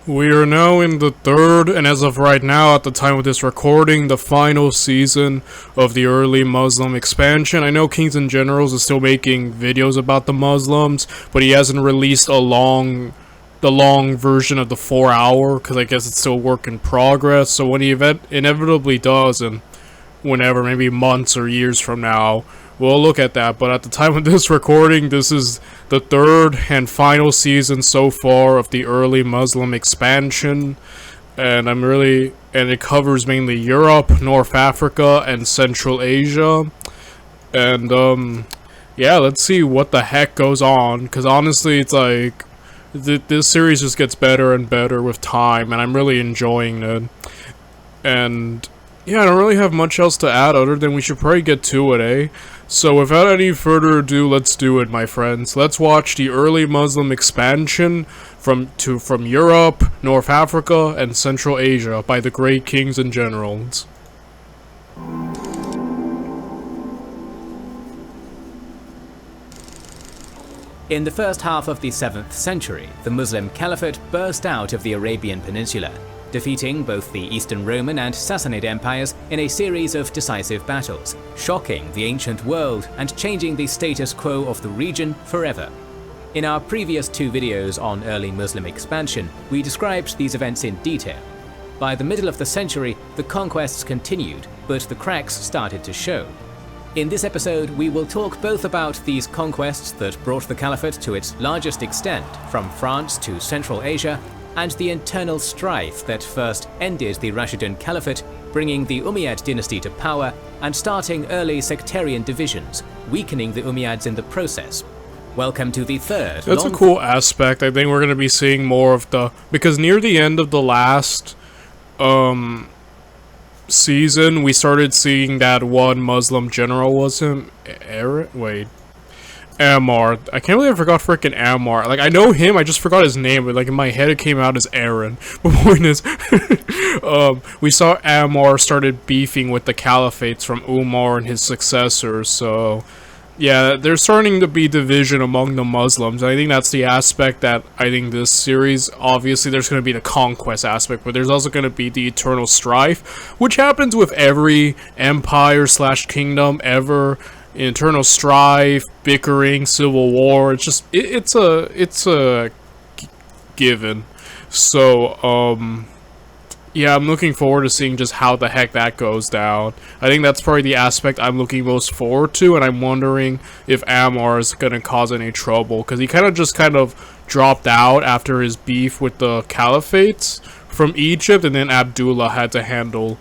We are now in the third, and as of right now, at the time of this recording, the final season of the early Muslim expansion. I know Kings and Generals is still making videos about the Muslims, but he hasn't released the long version of the 4-hour, because I guess it's still work in progress. So when he inevitably does, and whenever, maybe months or years from now, we'll look at that. But at the time of this recording, this is the third and final season so far of the early Muslim expansion, and it covers mainly Europe, North Africa, and Central Asia. And yeah, let's see what the heck goes on, because honestly, it's like this series just gets better and better with time, and I'm really enjoying it. And yeah, I don't really have much else to add other than we should probably get to it, eh? So without any further ado, let's do it, my friends. Let's watch the early Muslim expansion from Europe, North Africa, and Central Asia by the great kings and generals. In the first half of the 7th century, the Muslim Caliphate burst out of the Arabian Peninsula, defeating both the Eastern Roman and Sassanid empires in a series of decisive battles, shocking the ancient world and changing the status quo of the region forever. In our previous 2 videos on early Muslim expansion, we described these events in detail. By the middle of the century, the conquests continued, but the cracks started to show. In this episode, we will talk both about these conquests that brought the Caliphate to its largest extent, from France to Central Asia, and the internal strife that first ended the Rashidun Caliphate, bringing the Umayyad dynasty to power and starting early sectarian divisions, weakening the Umayyads in the process. Welcome to the third. That's a cool aspect. I think we're going to be seeing more of because near the end of the last season, we started seeing that one Muslim general, was him Ammar. I can't believe I forgot frickin' Ammar. Like, I know him, I just forgot his name, but like in my head it came out as Aaron. But the point is, we saw Ammar started beefing with the caliphates from Umar and his successors, so yeah, there's starting to be division among the Muslims. I think that's the aspect that I think this series, obviously there's going to be the conquest aspect, but there's also going to be the eternal strife, which happens with every empire / kingdom ever. Internal strife, bickering, civil war. It's just it's a given. So yeah, I'm looking forward to seeing just how the heck that goes down. I think that's probably the aspect I'm looking most forward to, and I'm wondering if Ammar is gonna cause any trouble, because he kind of dropped out after his beef with the caliphates from Egypt, and then Abdullah had to handle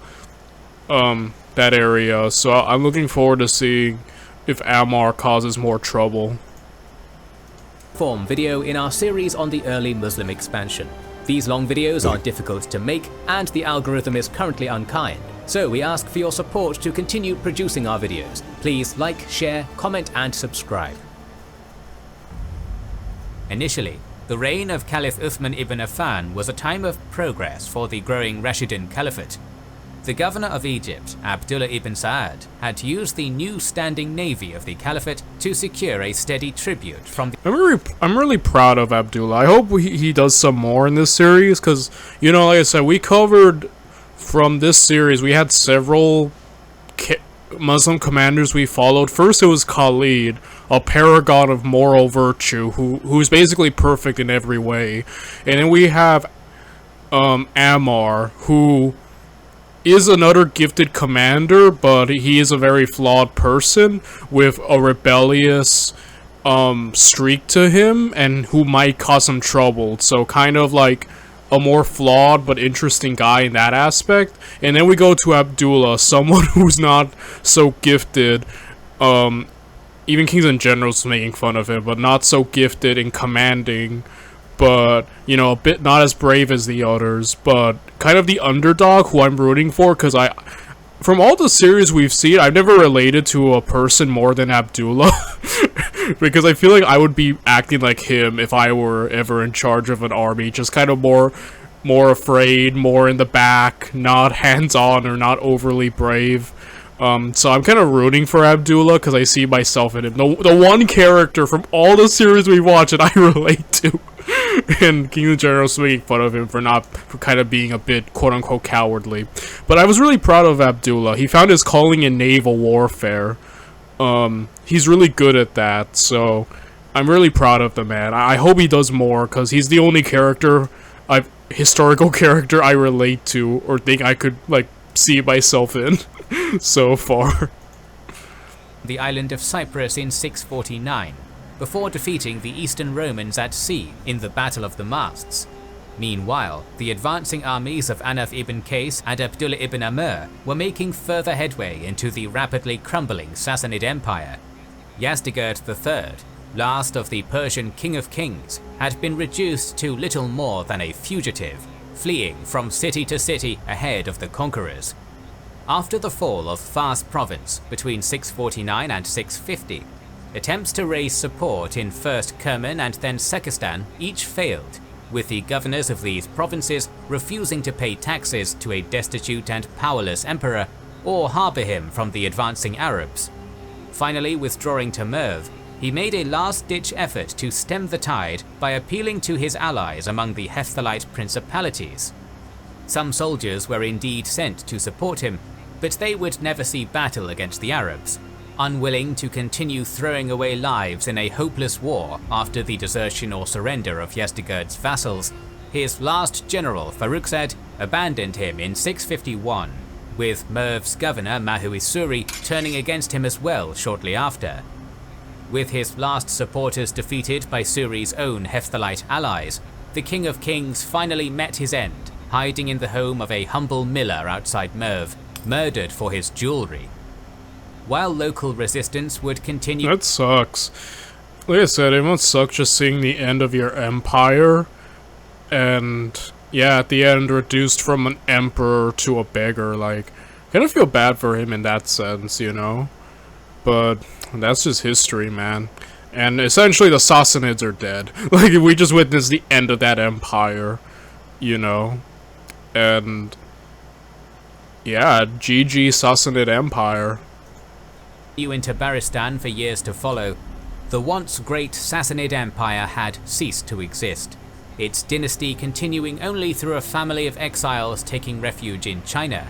that area. So I'm looking forward to seeing if Ammar causes more trouble. Video in our series on the early Muslim expansion. These long videos are difficult to make, and the algorithm is currently unkind, so we ask for your support to continue producing our videos. Please like, share, comment, and subscribe. Initially, the reign of Caliph Uthman ibn Affan was a time of progress for the growing Rashidun Caliphate. The governor of Egypt, Abdullah ibn Sa'ad, had used the new standing navy of the Caliphate to secure a steady tribute from the... I'm really proud of Abdullah. I hope he does some more in this series, because, you know, like I said, we covered from this series, we had several Muslim commanders we followed. First, it was Khalid, a paragon of moral virtue, who's basically perfect in every way. And then we have Ammar, who is another gifted commander, but he is a very flawed person with a rebellious streak to him, and who might cause some trouble. So kind of like a more flawed but interesting guy in that aspect. And then we go to Abdullah, someone who's not so gifted. Even Kings and Generals making fun of him, but not so gifted in commanding, but, you know, a bit not as brave as the others, but kind of the underdog who I'm rooting for, because from all the series we've seen, I've never related to a person more than Abdullah, because I feel like I would be acting like him if I were ever in charge of an army, just kind of more afraid, more in the back, not hands-on or not overly brave. So I'm kind of rooting for Abdullah because I see myself in him. The one character from all the series we watch that I relate to. and King General's making fun of him for kind of being a bit quote-unquote cowardly. But I was really proud of Abdullah. He found his calling in naval warfare. He's really good at that, so I'm really proud of the man. I hope he does more, because he's the only historical character I relate to, or think I could, like, see myself in, so far. The island of Cyprus in 649, before defeating the Eastern Romans at sea in the Battle of the Masts. Meanwhile, the advancing armies of Anaf ibn Qais and Abdullah ibn Amr were making further headway into the rapidly crumbling Sassanid Empire. Yazdegerd III, last of the Persian King of Kings, had been reduced to little more than a fugitive, fleeing from city to city ahead of the conquerors. After the fall of Fars province between 649 and 650, attempts to raise support in first Kerman and then Sekistan each failed, with the governors of these provinces refusing to pay taxes to a destitute and powerless emperor or harbour him from the advancing Arabs. Finally withdrawing to Merv, he made a last-ditch effort to stem the tide by appealing to his allies among the Hephthalite principalities. Some soldiers were indeed sent to support him, but they would never see battle against the Arabs. Unwilling to continue throwing away lives in a hopeless war after the desertion or surrender of Yazdegerd's vassals, his last general Farrukhzad abandoned him in 651, with Merv's governor Mahuisuri turning against him as well shortly after. With his last supporters defeated by Suri's own Hephthalite allies, the King of Kings finally met his end, hiding in the home of a humble miller outside Merv, murdered for his jewelry. While local resistance would continue— That sucks. Like I said, it must suck just seeing the end of your empire, and yeah, at the end reduced from an emperor to a beggar. Like, kind of feel bad for him in that sense, you know? But that's just history, man. And essentially the Sassanids are dead. Like, we just witnessed the end of that empire, you know? And yeah, GG Sassanid Empire. into Baristan for years to follow, the once great Sassanid Empire had ceased to exist, its dynasty continuing only through a family of exiles taking refuge in China.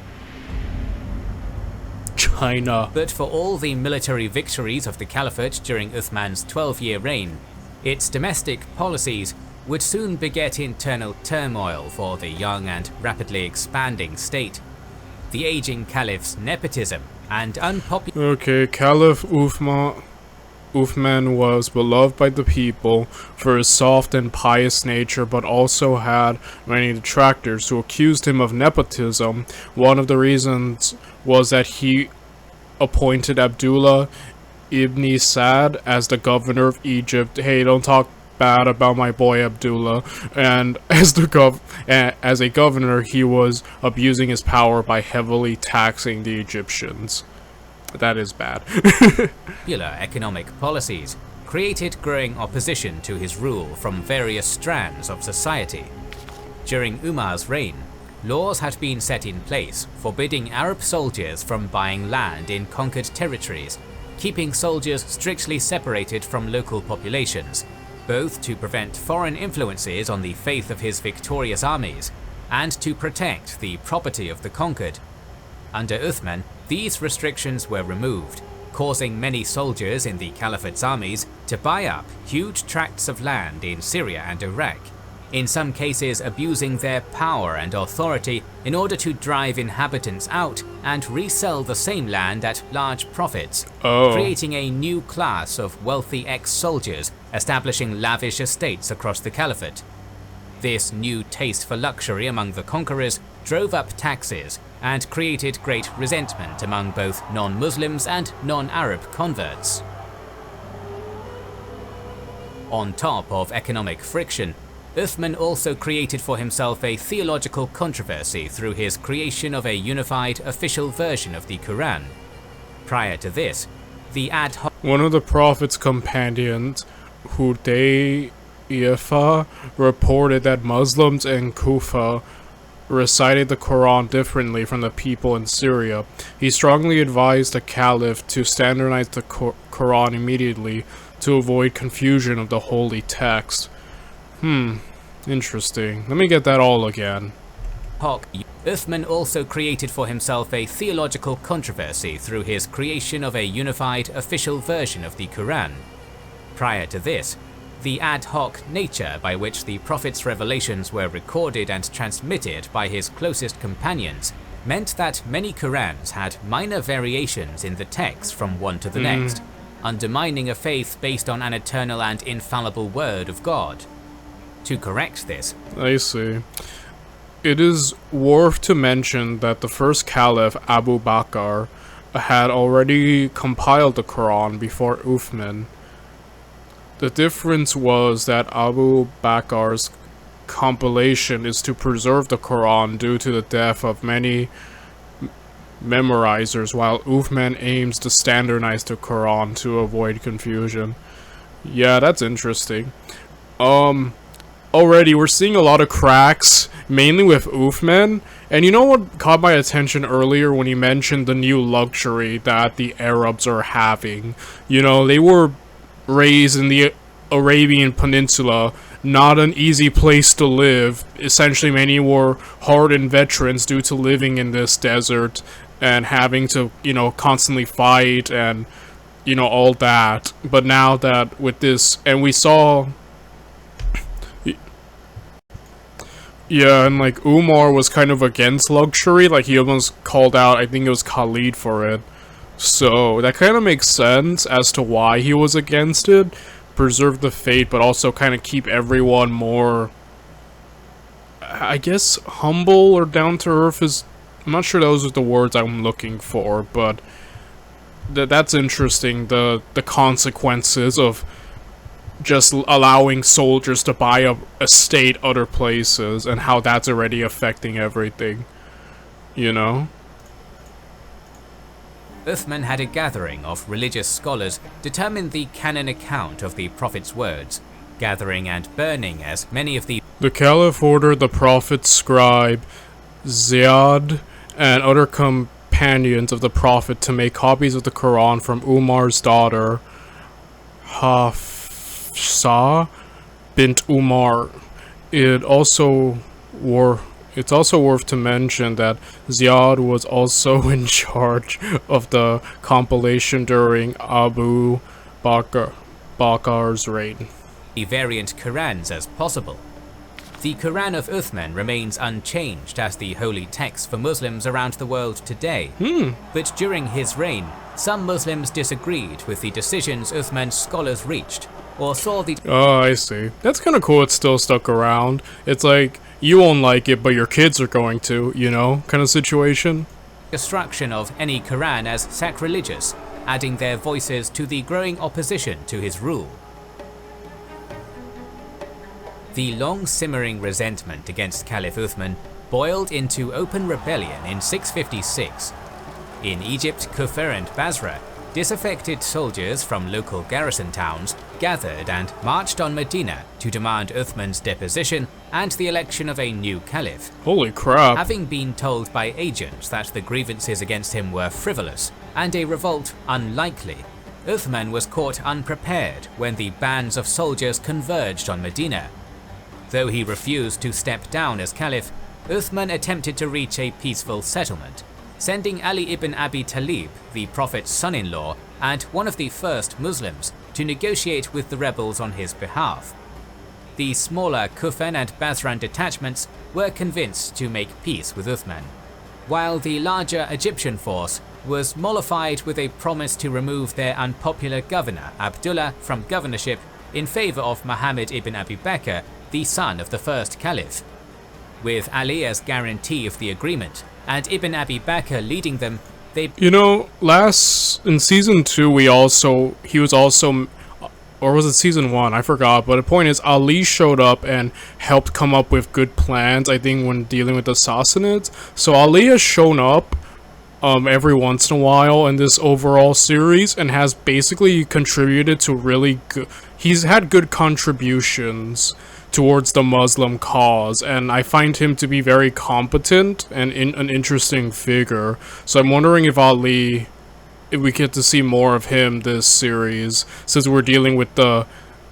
But for all the military victories of the Caliphate during Uthman's 12-year reign, its domestic policies would soon beget internal turmoil for the young and rapidly expanding state. The aging caliph's nepotism and unpopular— Okay, Caliph Uthman was beloved by the people for his soft and pious nature, but also had many detractors who accused him of nepotism. One of the reasons was that he appointed Abdullah ibn Sa'd as the governor of Egypt. Hey, don't talk bad about my boy Abdullah. And as a governor, he was abusing his power by heavily taxing the Egyptians. That is bad. popular economic policies created growing opposition to his rule from various strands of society. During Umar's reign, laws had been set in place forbidding Arab soldiers from buying land in conquered territories, keeping soldiers strictly separated from local populations, both to prevent foreign influences on the faith of his victorious armies and to protect the property of the conquered. Under Uthman, these restrictions were removed, causing many soldiers in the Caliphate's armies to buy up huge tracts of land in Syria and Iraq, in some cases abusing their power and authority in order to drive inhabitants out and resell the same land at large profits, creating a new class of wealthy ex-soldiers establishing lavish estates across the Caliphate. This new taste for luxury among the conquerors drove up taxes and created great resentment among both non-Muslims and non-Arab converts. On top of economic friction, Uthman also created for himself a theological controversy through his creation of a unified official version of the Quran. Prior to this, the ad hoc— One of the Prophet's companions, Hudayfa, reported that Muslims in Kufa recited the Quran differently from the people in Syria. He strongly advised the Caliph to standardize the Quran immediately to avoid confusion of the holy text. Interesting. Let me get that all again. Uthman also created for himself a theological controversy through his creation of a unified official version of the Quran. Prior to this, the ad hoc nature by which the Prophet's revelations were recorded and transmitted by his closest companions meant that many Qurans had minor variations in the text from one to the next, undermining a faith based on an eternal and infallible word of God. To correct this, I see. It is worth to mention that the first caliph, Abu Bakr, had already compiled the Quran before Uthman. The difference was that Abu Bakr's compilation is to preserve the Quran due to the death of many memorizers, while Uthman aims to standardize the Quran to avoid confusion. Yeah, that's interesting. Already we're seeing a lot of cracks, mainly with Uthman. And you know what caught my attention earlier when he mentioned the new luxury that the Arabs are having? You know, they were raised in the Arabian Peninsula, not an easy place to live. Essentially, many were hardened veterans due to living in this desert and having to, you know, constantly fight and, you know, all that. But now that with this, and we saw... Yeah, and like Umar was kind of against luxury, like he almost called out, I think it was Khalid for it. So that kind of makes sense as to why he was against it. Preserve the faith, but also kind of keep everyone more, I guess, humble or down to earth is, I'm not sure those are the words I'm looking for, but that's interesting, the consequences of just allowing soldiers to buy a estate other places and how that's already affecting everything, you know? Uthman had a gathering of religious scholars determine the canon account of the Prophet's words, gathering and burning as many of the... The Caliph ordered the Prophet's scribe, Ziyad, and other companions of the Prophet to make copies of the Quran from Umar's daughter, Hafsa bint Umar. It's also worth to mention that Ziyad was also in charge of the compilation during Abu Bakr's reign. Variant Qurans as possible. The Quran of Uthman remains unchanged as the holy text for Muslims around the world today. But during his reign, some Muslims disagreed with the decisions Uthman's scholars reached, or saw the... Oh, I see. That's kind of cool it's still stuck around. It's like, you won't like it, but your kids are going to, you know, kind of situation. Destruction of any Quran as sacrilegious, adding their voices to the growing opposition to his rule. The long-simmering resentment against Caliph Uthman boiled into open rebellion in 656. In Egypt, Kufr and Basra, disaffected soldiers from local garrison towns gathered and marched on Medina to demand Uthman's deposition and the election of a new caliph. Holy crap. Having been told by agents that the grievances against him were frivolous and a revolt unlikely, Uthman was caught unprepared when the bands of soldiers converged on Medina. Though he refused to step down as caliph, Uthman attempted to reach a peaceful settlement, sending Ali ibn Abi Talib, the Prophet's son-in-law and one of the first Muslims, to negotiate with the rebels on his behalf. The smaller Kufan and Basran detachments were convinced to make peace with Uthman, while the larger Egyptian force was mollified with a promise to remove their unpopular governor Abdullah from governorship in favor of Muhammad ibn Abi Bakr, the son of the first caliph. With Ali as guarantee of the agreement, and Ibn Abi Bakr leading them, they... You know, in season 2 he was also, or was it season 1? I forgot, but the point is Ali showed up and helped come up with good plans, I think, when dealing with the Sassanids. So Ali has shown up every once in a while in this overall series and has basically contributed to really good... He's had good contributions towards the Muslim cause, and I find him to be very competent and an interesting figure. So I'm wondering if we get to see more of him this series, since we're dealing with the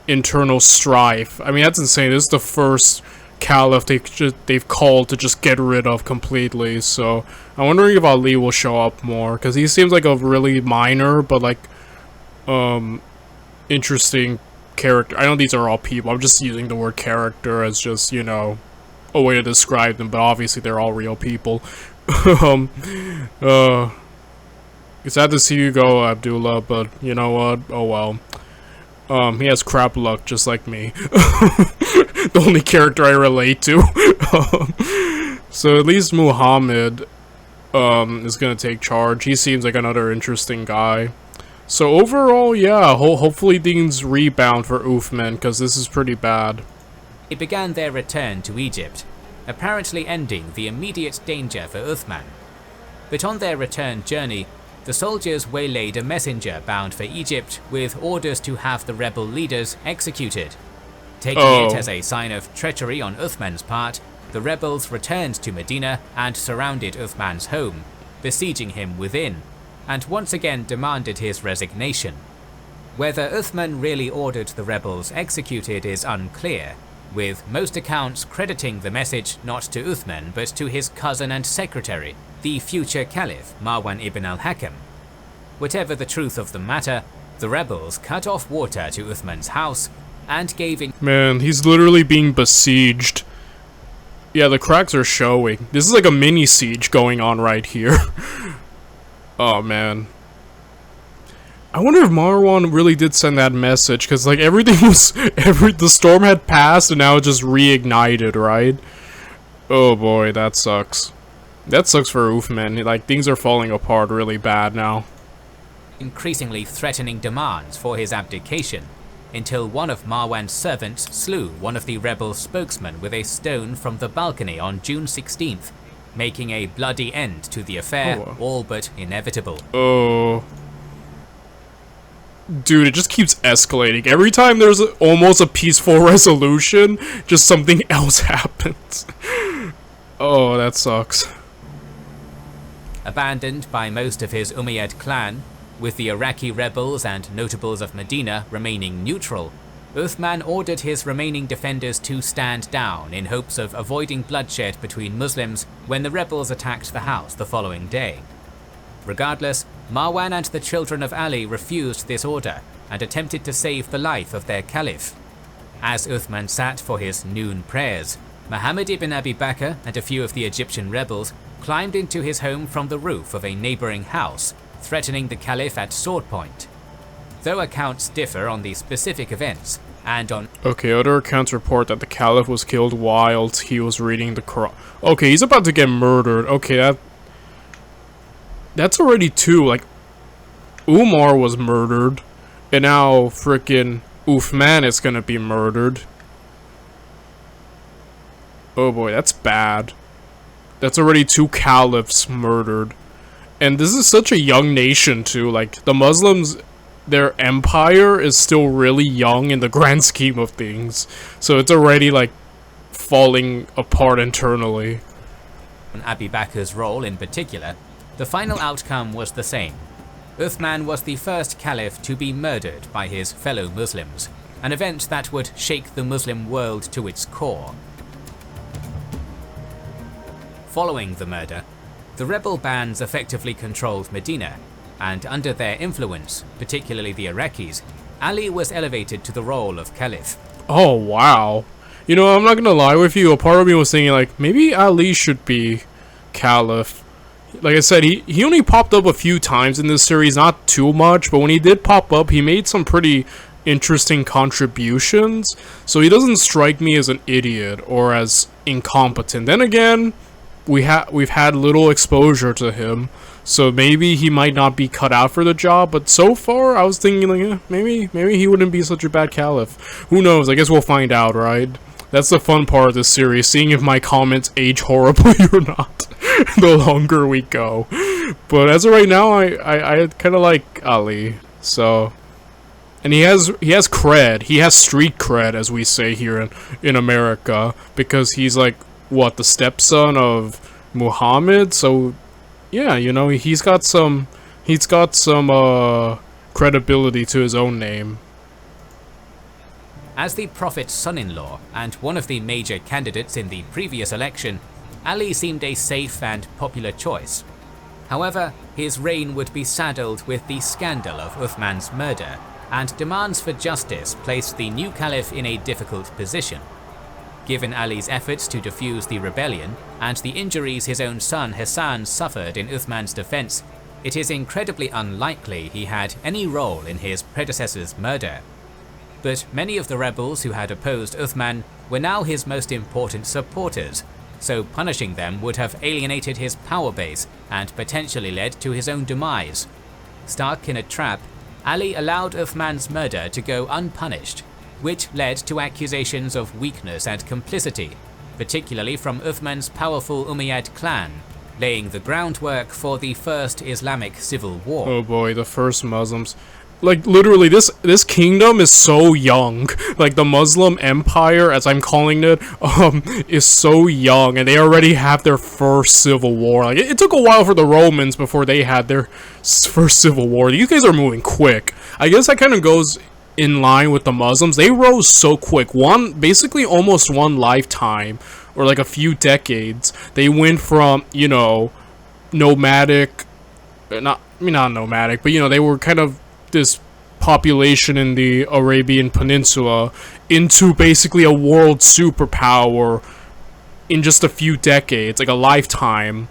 internal strife. I mean, that's insane. This is the first caliph they've called to just get rid of completely. So I'm wondering if Ali will show up more, because he seems like a really minor but like interesting character. I know these are all people. I'm just using the word character as just, you know, a way to describe them, but obviously they're all real people. It's sad to see you go, Abdullah, but you know what? Oh well. He has crap luck, just like me. The only character I relate to. So at least Muhammad is gonna take charge. He seems like another interesting guy. So overall, yeah, hopefully things rebound for Uthman, because this is pretty bad. It began their return to Egypt, apparently ending the immediate danger for Uthman. But on their return journey, the soldiers waylaid a messenger bound for Egypt with orders to have the rebel leaders executed. Taking it as a sign of treachery on Uthman's part, the rebels returned to Medina and surrounded Uthman's home, besieging him within, and once again demanded his resignation. Whether Uthman really ordered the rebels executed is unclear, with most accounts crediting the message not to Uthman but to his cousin and secretary, the future caliph Marwan ibn al-Hakam. Whatever the truth of the matter, the rebels cut off water to Uthman's house and gave in— Man, he's literally being besieged. Yeah, the cracks are showing. This is like a mini siege going on right here. Oh man. I wonder if Marwan really did send that message, because like everything was the storm had passed and now it just reignited, right? Oh boy, that sucks. That sucks for Uthman. Like, things are falling apart really bad now. Increasingly threatening demands for his abdication, until one of Marwan's servants slew one of the rebel spokesmen with a stone from the balcony on June 16th, making a bloody end to the affair, all but inevitable. Oh. Dude, it just keeps escalating. Every time there's almost a peaceful resolution, just something else happens. Oh, that sucks. Abandoned by most of his Umayyad clan, with the Iraqi rebels and notables of Medina remaining neutral, Uthman ordered his remaining defenders to stand down in hopes of avoiding bloodshed between Muslims when the rebels attacked the house the following day. Regardless, Marwan and the children of Ali refused this order and attempted to save the life of their caliph. As Uthman sat for his noon prayers, Muhammad ibn Abi Bakr and a few of the Egyptian rebels climbed into his home from the roof of a neighboring house, threatening the caliph at sword point. Though accounts differ on the specific events, and on— Okay, other accounts report that the caliph was killed whilst he was reading the Quran. Okay, he's about to get murdered. Okay, that's already two. Like, Umar was murdered, and now frickin' Uthman is gonna be murdered. Oh boy, that's bad. That's already two caliphs murdered. And this is such a young nation too. Like, the Muslims, their empire is still really young in the grand scheme of things. So it's already like falling apart internally. On Abi Bakr's role in particular, the final outcome was the same. Uthman was the first caliph to be murdered by his fellow Muslims, an event that would shake the Muslim world to its core. Following the murder, the rebel bands effectively controlled Medina, and under their influence, particularly the Iraqis, Ali was elevated to the role of caliph. Oh wow. You know, I'm not gonna lie with you, a part of me was thinking like, maybe Ali should be caliph. Like I said, he only popped up a few times in this series, not too much, but when he did pop up, he made some pretty interesting contributions, so he doesn't strike me as an idiot or as incompetent. Then again, we've had little exposure to him, so maybe he might not be cut out for the job, but so far I was thinking like, maybe he wouldn't be such a bad caliph. Who knows? I guess we'll find out, right? That's the fun part of this series, seeing if my comments age horribly or not the longer we go. But as of right now, I kind of like Ali, so. And he has cred. He has street cred, as we say here in America, because he's like, what, the stepson of Muhammad? So yeah, you know, he's got some credibility to his own name. As the Prophet's son-in-law and one of the major candidates in the previous election, Ali seemed a safe and popular choice. However, his reign would be saddled with the scandal of Uthman's murder, and demands for justice placed the new caliph in a difficult position. Given Ali's efforts to defuse the rebellion, and the injuries his own son Hassan suffered in Uthman's defense, it is incredibly unlikely he had any role in his predecessor's murder. But many of the rebels who had opposed Uthman were now his most important supporters, so punishing them would have alienated his power base and potentially led to his own demise. Stuck in a trap, Ali allowed Uthman's murder to go unpunished, which led to accusations of weakness and complicity, particularly from Uthman's powerful Umayyad clan, laying the groundwork for the First Islamic Civil War. Oh boy, the first Muslims. Like, literally, this kingdom is so young. Like, the Muslim Empire, as I'm calling it, is so young, and they already have their first civil war. Like, it took a while for the Romans before they had their first civil war. These guys are moving quick. I guess that kind of goes in line with the Muslims. They rose so quick. Basically almost one lifetime, or like a few decades. They went from, you know, nomadic, not nomadic, but, you know, they were kind of this population in the Arabian Peninsula into basically a world superpower in just a few decades, like a lifetime.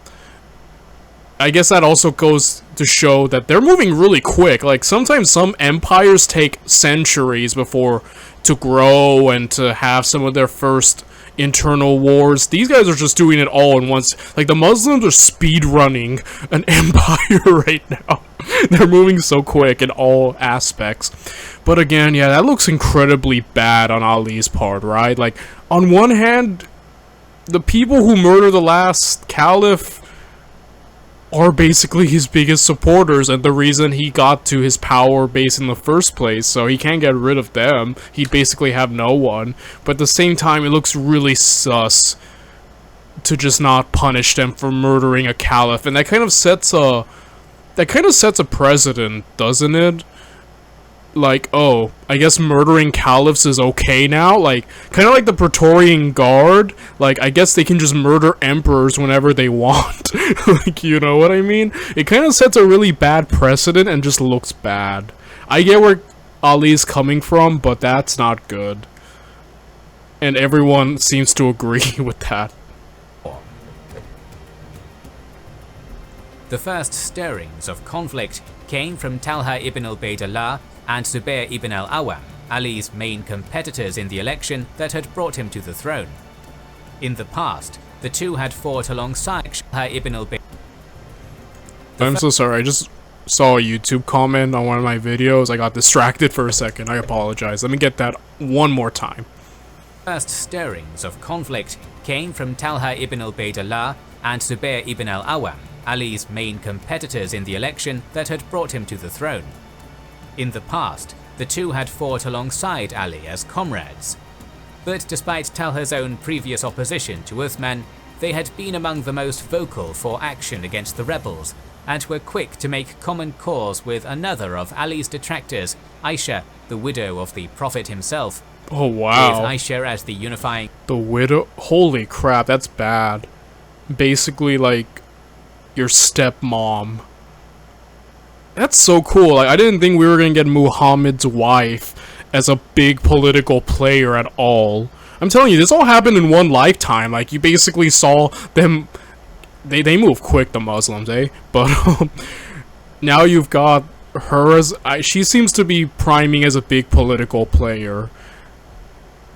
I guess that also goes to show that they're moving really quick. Like, sometimes some empires take centuries before to grow and to have some of their first internal wars. These guys are just doing it all in once. Like, the Muslims are speed running an empire right now. They're moving so quick in all aspects. But again, yeah, that looks incredibly bad on Ali's part, right? Like, on one hand, the people who murder the last caliph are basically his biggest supporters and the reason he got to his power base in the first place, so he can't get rid of them. He'd basically have no one. But at the same time, it looks really sus to just not punish them for murdering a caliph, and that kind of sets a precedent, doesn't it? Like, oh, I guess murdering caliphs is okay now? Like, kind of like the Praetorian Guard. Like, I guess they can just murder emperors whenever they want. Like, you know what I mean? It kind of sets a really bad precedent and just looks bad. I get where Ali's coming from, but that's not good. And everyone seems to agree with that. The first stirrings of conflict came from Talha ibn Ubaydullah and Zubair ibn al-Awwam, Ali's main competitors in the election that had brought him to the throne. In the past, the two had fought alongside Talha ibn Ubaydullah. I'm so sorry, I just saw a YouTube comment on one of my videos. I got distracted for a second. I apologize. Let me get that one more time. First stirrings of conflict came from Talha ibn Ubaydullah and Zubair ibn al-Awwam, Ali's main competitors in the election that had brought him to the throne. In the past, the two had fought alongside Ali as comrades. But despite Talha's own previous opposition to Uthman, they had been among the most vocal for action against the rebels, and were quick to make common cause with another of Ali's detractors, Aisha, the widow of the Prophet himself. Oh wow. With Aisha as the unifying... The widow? Holy crap, that's bad. Basically, like, your stepmom. That's so cool. Like, I didn't think we were gonna get Muhammad's wife as a big political player at all. I'm telling you, this all happened in one lifetime. Like, you basically saw them... They move quick, the Muslims, eh? But, now you've got her as... she seems to be priming as a big political player.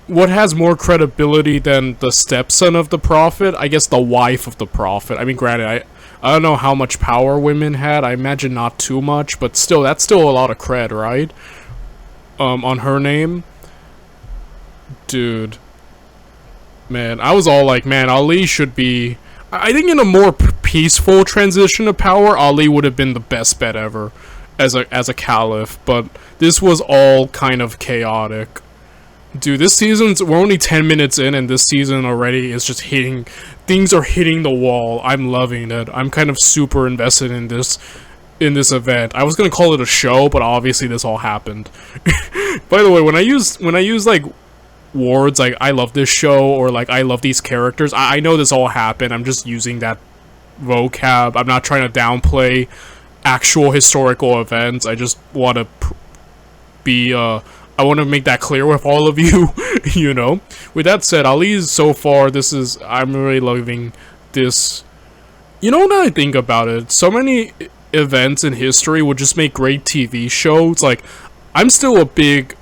What has more credibility than the stepson of the Prophet? I guess the wife of the Prophet. I mean, granted, I don't know how much power women had. I imagine not too much, but still, that's still a lot of cred, right? On her name. Dude. Man, I was all like, man, Ali should be... I think in a more peaceful transition of power, Ali would have been the best bet ever as a caliph, but this was all kind of chaotic. Dude, this season's... We're only 10 minutes in, and this season already is just hitting... Things are hitting the wall. I'm loving it. I'm kind of super invested in this event. I was gonna call it a show, but obviously this all happened. By the way, when I use like words like I love this show or like I love these characters. I know this all happened. I'm just using that vocab. I'm not trying to downplay actual historical events. I just want to be I want to make that clear with all of you. You know, with that said, Ali's so far, I'm really loving this. You know, what I think about it, so many events in history would just make great TV shows. Like, I'm still a big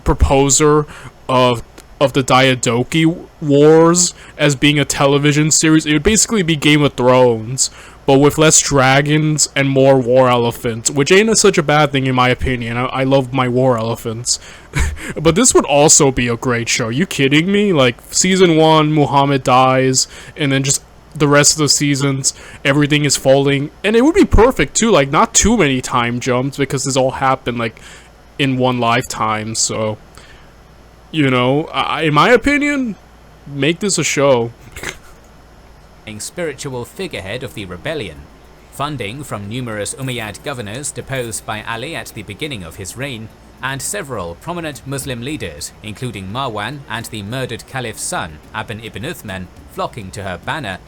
proposer of the Diadochi Wars as being a television series. It would basically be Game of Thrones, but with less dragons and more war elephants, which ain't such a bad thing in my opinion. I love my war elephants. But this would also be a great show. You kidding me? Like, season 1, Muhammad dies, and then just the rest of the seasons, everything is falling. And it would be perfect too, like, not too many time jumps, because this all happened, like, in one lifetime, so... You know, in my opinion, make this a show. Spiritual figurehead of the rebellion, funding from numerous Umayyad governors deposed by Ali at the beginning of his reign, and several prominent Muslim leaders, including Marwan and the murdered caliph's son, Aban ibn Uthman, flocking to her banner,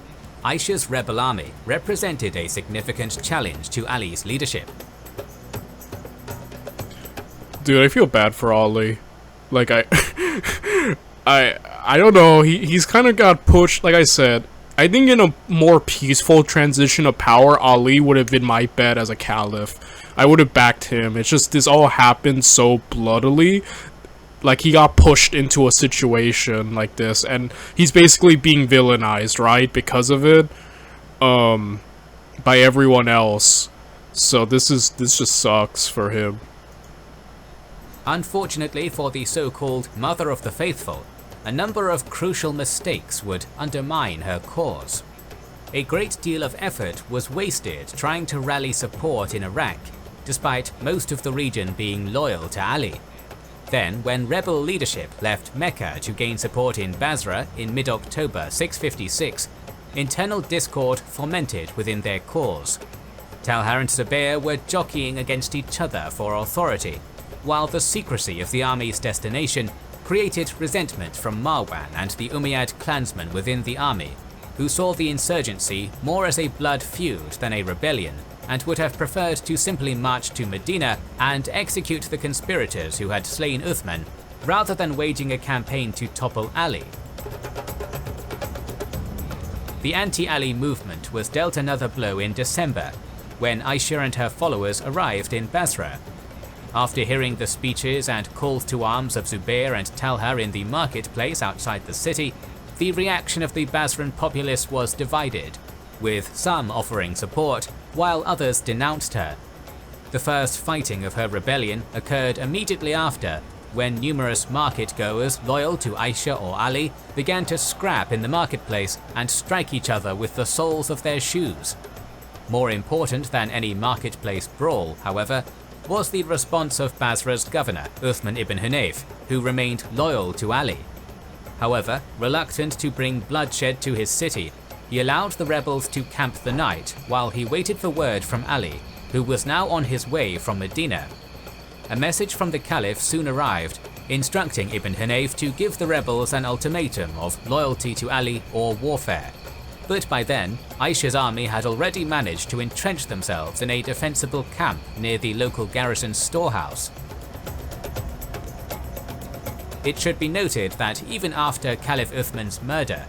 Aisha's rebel army represented a significant challenge to Ali's leadership. Dude, I feel bad for Ali. Like, I don't know, he's kind of got pushed, like I said. I think in a more peaceful transition of power, Ali would have been my bet as a caliph. I would have backed him. It's just this all happened so bloodily. Like, he got pushed into a situation like this, and he's basically being villainized, right? Because of it, by everyone else. So this just sucks for him. Unfortunately for the so-called Mother of the Faithful, a number of crucial mistakes would undermine her cause. A great deal of effort was wasted trying to rally support in Iraq, despite most of the region being loyal to Ali. Then, when rebel leadership left Mecca to gain support in Basra in mid-October 656, internal discord fomented within their cause. Talha and Zubair were jockeying against each other for authority, while the secrecy of the army's destination created resentment from Marwan and the Umayyad clansmen within the army, who saw the insurgency more as a blood feud than a rebellion, and would have preferred to simply march to Medina and execute the conspirators who had slain Uthman, rather than waging a campaign to topple Ali. The anti-Ali movement was dealt another blow in December, when Aisha and her followers arrived in Basra. After hearing the speeches and calls to arms of Zubair and Talha in the marketplace outside the city, the reaction of the Basran populace was divided, with some offering support, while others denounced her. The first fighting of her rebellion occurred immediately after, when numerous market-goers loyal to Aisha or Ali began to scrap in the marketplace and strike each other with the soles of their shoes. More important than any marketplace brawl, however, was the response of Basra's governor, Uthman ibn Hunayf, who remained loyal to Ali. However, reluctant to bring bloodshed to his city, he allowed the rebels to camp the night while he waited for word from Ali, who was now on his way from Medina. A message from the Caliph soon arrived, instructing Ibn Hunayf to give the rebels an ultimatum of loyalty to Ali or warfare. But by then, Aisha's army had already managed to entrench themselves in a defensible camp near the local garrison's storehouse. It should be noted that even after Caliph Uthman's murder,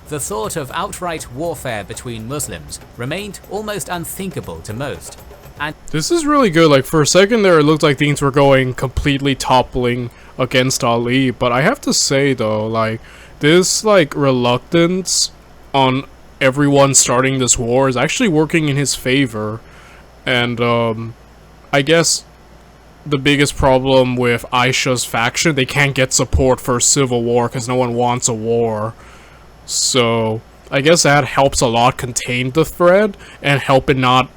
the thought of outright warfare between Muslims remained almost unthinkable to most. And this is really good. Like, for a second there, it looked like things were going completely toppling against Ali. But I have to say, though, like, this, like, reluctance on everyone starting this war is actually working in his favor. And, I guess the biggest problem with Aisha's faction, they can't get support for a civil war because no one wants a war. So, I guess that helps a lot contain the thread and help it not...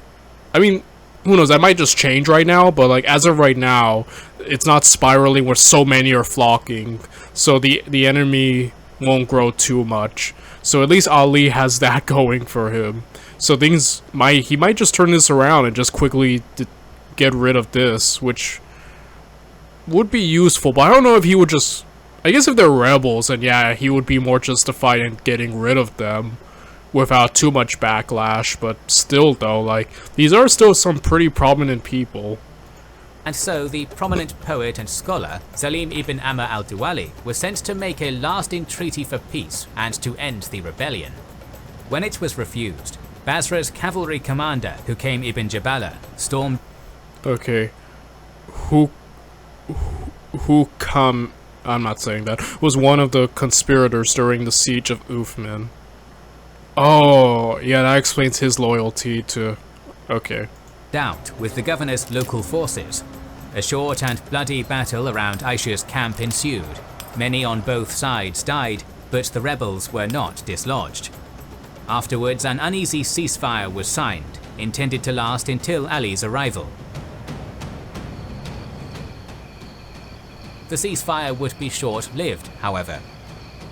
I mean, who knows, that might just change right now, but, like, as of right now, it's not spiraling where so many are flocking. So the enemy won't grow too much. So at least Ali has that going for him. So he might just turn this around and just quickly get rid of this, which would be useful, but I don't know if he would just... I guess if they're rebels, then yeah, he would be more justified in getting rid of them without too much backlash, but still though, like, these are still some pretty prominent people. And so the prominent poet and scholar Salim ibn Amr al-Duwali was sent to make a lasting treaty for peace and to end the rebellion. When it was refused, Basra's cavalry commander, Hukaym ibn Jabala, stormed... Okay. I'm not saying that. Was one of the conspirators during the siege of Uthman. Oh, yeah, that explains his loyalty to... Okay. out with the governor's local forces. A short and bloody battle around Aisha's camp ensued. Many on both sides died, but the rebels were not dislodged. Afterwards, an uneasy ceasefire was signed, intended to last until Ali's arrival. The ceasefire would be short-lived, however.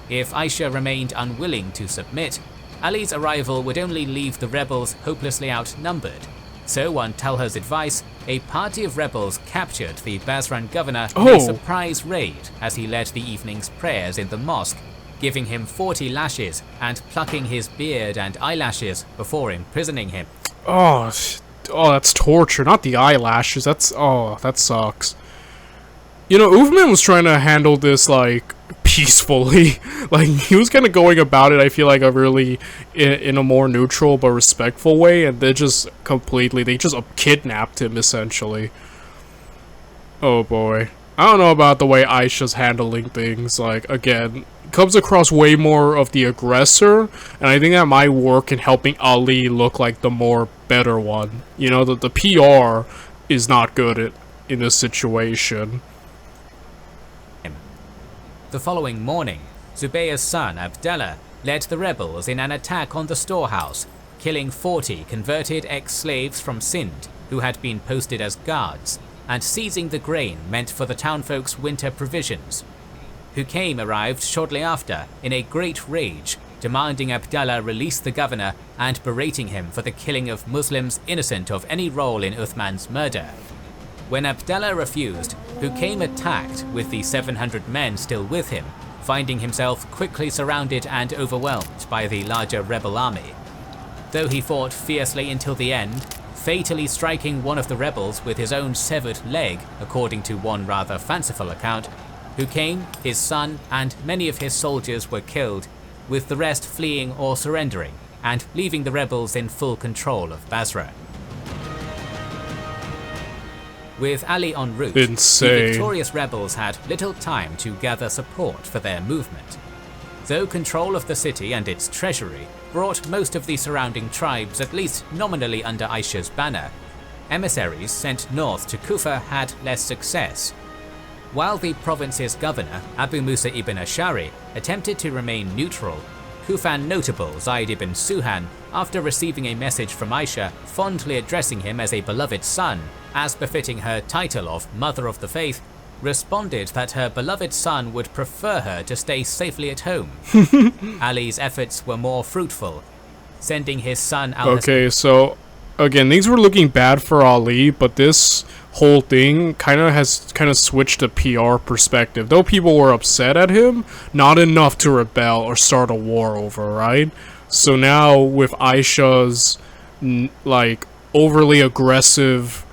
If Aisha remained unwilling to submit, Ali's arrival would only leave the rebels hopelessly outnumbered. So, on Talha's advice, a party of rebels captured the Basran governor in a surprise raid as he led the evening's prayers in the mosque, giving him 40 lashes and plucking his beard and eyelashes before imprisoning him. Oh, that's torture, not the eyelashes. That sucks. You know, Uthman was trying to handle this, like, peacefully. Like, he was kind of going about it, I feel like, in a more neutral but respectful way, and they just kidnapped him, essentially. Oh boy. I don't know about the way Aisha's handling things. Like, again, comes across way more of the aggressor, and I think that might work in helping Ali look like the more better one. You know, the PR is not good in this situation. The following morning, Zubayr's son Abdallah led the rebels in an attack on the storehouse, killing 40 converted ex-slaves from Sind who had been posted as guards, and seizing the grain meant for the townfolk's winter provisions. Hukaym arrived shortly after in a great rage, demanding Abdallah release the governor and berating him for the killing of Muslims innocent of any role in Uthman's murder. When Abdallah refused, Hukaym attacked with the 700 men still with him, finding himself quickly surrounded and overwhelmed by the larger rebel army. Though he fought fiercely until the end, fatally striking one of the rebels with his own severed leg, according to one rather fanciful account, Hukaym, his son, and many of his soldiers were killed, with the rest fleeing or surrendering, and leaving the rebels in full control of Basra. With Ali en route, the victorious rebels had little time to gather support for their movement. Though control of the city and its treasury brought most of the surrounding tribes at least nominally under Aisha's banner, emissaries sent north to Kufa had less success. While the province's governor, Abu Musa ibn Ashari, attempted to remain neutral, Kufan notable Zaid ibn Suhan, after receiving a message from Aisha fondly addressing him as a beloved son, as befitting her title of Mother of the Faith, responded that her beloved son would prefer her to stay safely at home. Ali's efforts were more fruitful, sending his son out. Okay, so again, things were looking bad for Ali, but this whole thing kind of switched the PR perspective. Though people were upset at him, not enough to rebel or start a war over, right? So now with Aisha's like overly aggressive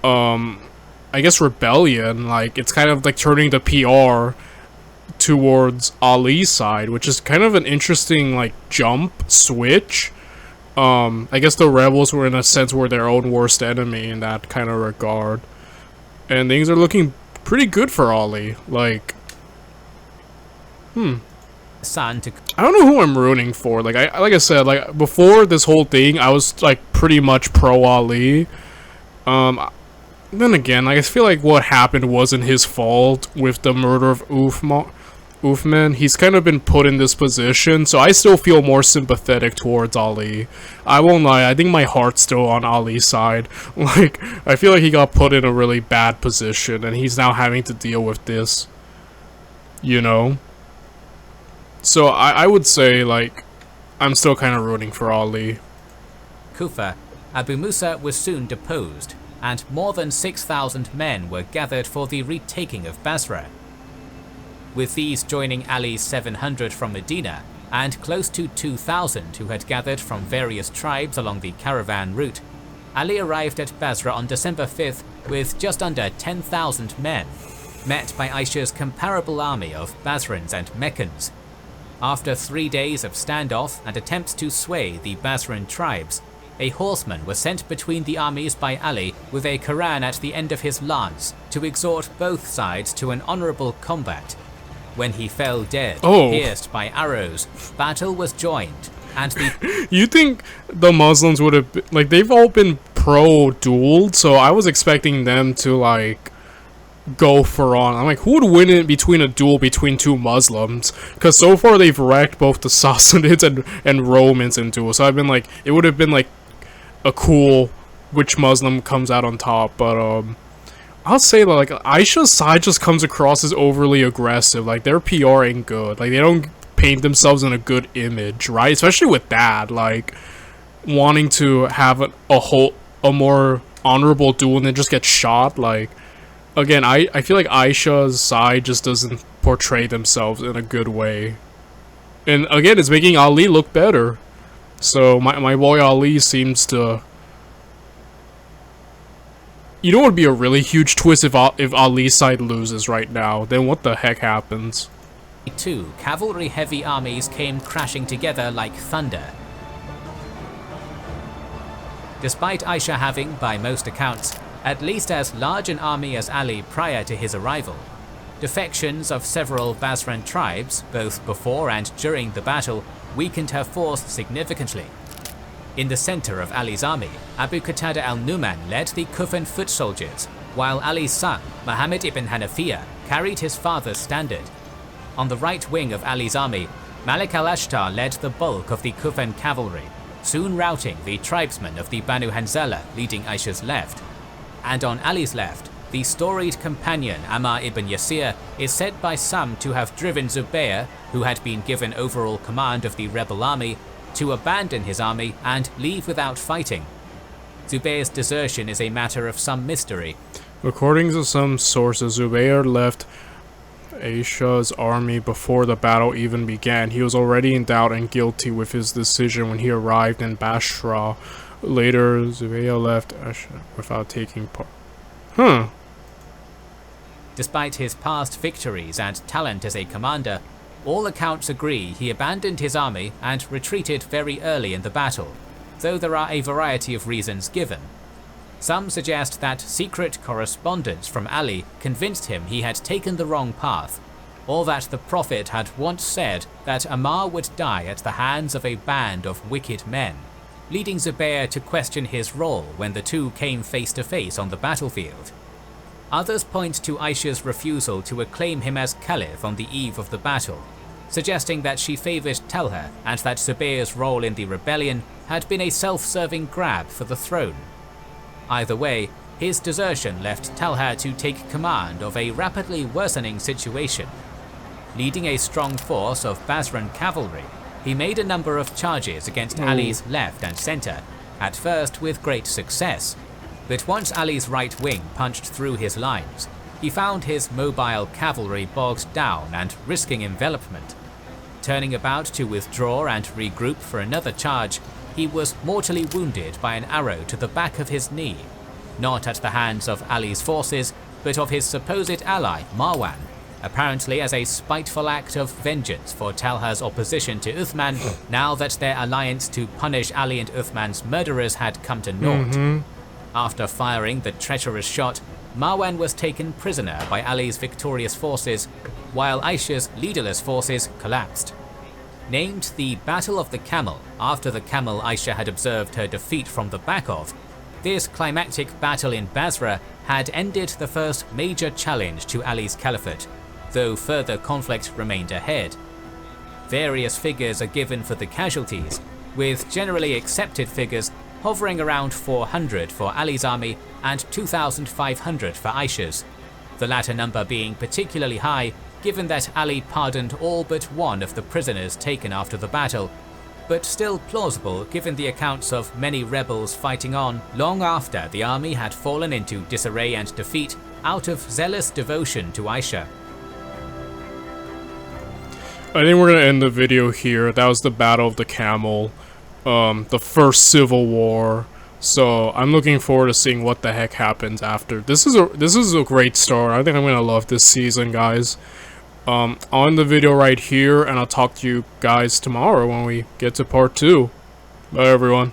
I guess rebellion, like it's kind of like turning the PR towards Ali's side, which is kind of an interesting like switch. I guess the rebels were in a sense were their own worst enemy in that kind of regard, and things are looking pretty good for Ali. Like, I don't know who I'm rooting for. Like I said, like before this whole thing, I was like pretty much pro Ali. Then again, like, I feel like what happened wasn't his fault with the murder of Uthman. He's kind of been put in this position, so I still feel more sympathetic towards Ali. I won't lie, I think my heart's still on Ali's side. Like, I feel like he got put in a really bad position, and he's now having to deal with this. You know? So, I would say, like, I'm still kind of rooting for Ali. Kufa, Abu Musa was soon deposed, and more than 6,000 men were gathered for the retaking of Basra. With these joining Ali's 700 from Medina, and close to 2,000 who had gathered from various tribes along the caravan route, Ali arrived at Basra on December 5th with just under 10,000 men, met by Aisha's comparable army of Basrans and Meccans. After 3 days of standoff and attempts to sway the Basran tribes, a horseman was sent between the armies by Ali with a Quran at the end of his lance to exhort both sides to an honourable combat. When he fell dead, pierced by arrows, battle was joined, and the... You think the Muslims would have been, like, they've all been pro-duel, so I was expecting them to, like, go for on. I'm like, who would win it between a duel between two Muslims? Because so far they've wrecked both the Sassanids and Romans in duels, so I've been like, it would have been, like, a cool which Muslim comes out on top, but, I'll say that, like, Aisha's side just comes across as overly aggressive. Like, their PR ain't good. Like, they don't paint themselves in a good image, right? Especially with that, like, wanting to have a more honorable duel and then just get shot. Like, again, I feel like Aisha's side just doesn't portray themselves in a good way. And, again, it's making Ali look better. So, my boy Ali seems to... You know what would be a really huge twist if Ali's side loses right now? Then what the heck happens? Two cavalry-heavy armies came crashing together like thunder. Despite Aisha having, by most accounts, at least as large an army as Ali prior to his arrival, defections of several Basran tribes, both before and during the battle, weakened her force significantly. In the center of Ali's army, Abu Qatada al-Numan led the Kufan foot soldiers, while Ali's son, Muhammad ibn Hanafiya, carried his father's standard. On the right wing of Ali's army, Malik al-Ashtar led the bulk of the Kufan cavalry, soon routing the tribesmen of the Banu Hanzala leading Aisha's left. And on Ali's left, the storied companion Ammar ibn Yasir is said by some to have driven Zubayr, who had been given overall command of the rebel army, to abandon his army and leave without fighting. Zubayr's desertion is a matter of some mystery. According to some sources, Zubayr left Aisha's army before the battle even began. He was already in doubt and guilty with his decision when he arrived in Basra. Later, Zubayr left Aisha without taking part. Despite his past victories and talent as a commander, all accounts agree he abandoned his army and retreated very early in the battle, though there are a variety of reasons given. Some suggest that secret correspondence from Ali convinced him he had taken the wrong path, or that the Prophet had once said that Ammar would die at the hands of a band of wicked men, leading Zubayr to question his role when the two came face to face on the battlefield. Others point to Aisha's refusal to acclaim him as caliph on the eve of the battle, suggesting that she favoured Talha and that Zubayr's role in the rebellion had been a self-serving grab for the throne. Either way, his desertion left Talha to take command of a rapidly worsening situation. Leading a strong force of Basran cavalry, he made a number of charges against Ali's left and centre, at first with great success. But once Ali's right wing punched through his lines, he found his mobile cavalry bogged down and risking envelopment. Turning about to withdraw and regroup for another charge, he was mortally wounded by an arrow to the back of his knee, not at the hands of Ali's forces, but of his supposed ally Marwan, apparently as a spiteful act of vengeance for Talha's opposition to Uthman now that their alliance to punish Ali and Uthman's murderers had come to naught. After firing the treacherous shot, Marwan was taken prisoner by Ali's victorious forces, while Aisha's leaderless forces collapsed. Named the Battle of the Camel after the camel Aisha had observed her defeat from the back of, this climactic battle in Basra had ended the first major challenge to Ali's caliphate, though further conflict remained ahead. Various figures are given for the casualties, with generally accepted figures hovering around 400 for Ali's army and 2,500 for Aisha's, the latter number being particularly high given that Ali pardoned all but one of the prisoners taken after the battle, but still plausible given the accounts of many rebels fighting on long after the army had fallen into disarray and defeat out of zealous devotion to Aisha. I think we're gonna end the video here. That was the Battle of the Camel, the first civil war. So I'm looking forward to seeing what the heck happens after. This is a great start. I think I'm gonna love this season, guys. I'll end the video right here, and I'll talk to you guys tomorrow when we get to part 2. Bye, everyone.